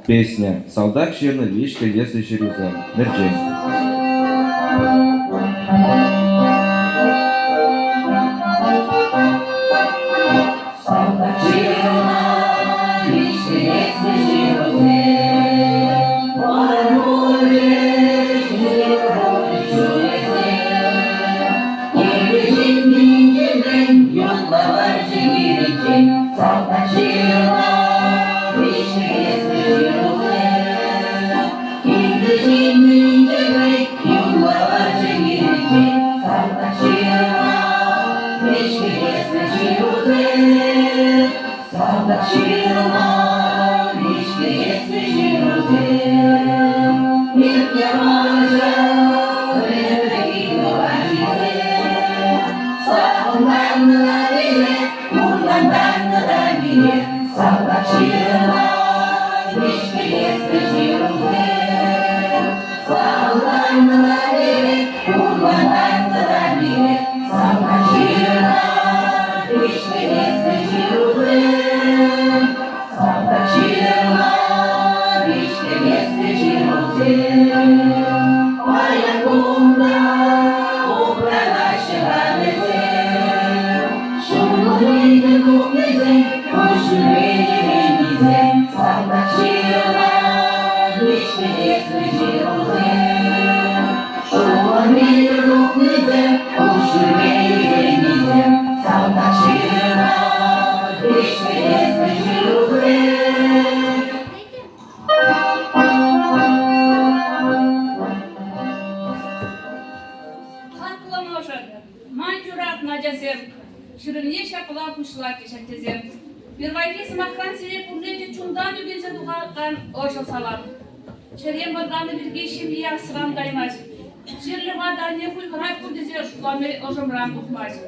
Песня «Солдат черновичка, если черезем». Мерджень. Şırınye şapıla kuşlar geçertezem. Bir vayki smakran sire purneci çundan dügense duğakan oşo salam. Şeriyem barganı bir geçim diye sıram daymaz. Şirli vadanya kuy karay kurdeze oşulanme oşom ram kutmaz.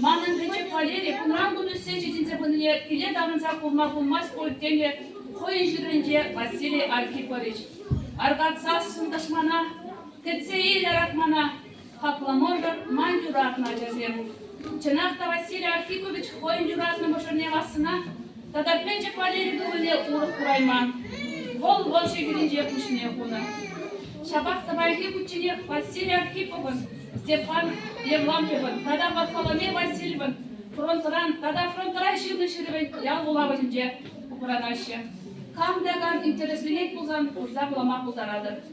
Manın gece paleri punran bunu seçi cinse pınıya ile davransa kulmaz politenge koyun şırınce Vasili Arkipoviç. Argat sas sındaşmana, tetseyi yaratmana, haklamorda manjuratna cezem. Çanakta Vasili Arkipoviç koyuncu razına boşanıyasına, tadarpence paleri doğuyla uğrup kurayman. Vol şekirince yapmışını yapına. Şabakta belki kuçini Vasili Arkipoviç, Stepan Yevlamyev'in, tada Vatfalame Vasilyev'in, tada frontaran şırını yal bulavacınca Ukraynaşya. Kam dagan intereslilik buzan uzak bulama buldaradı.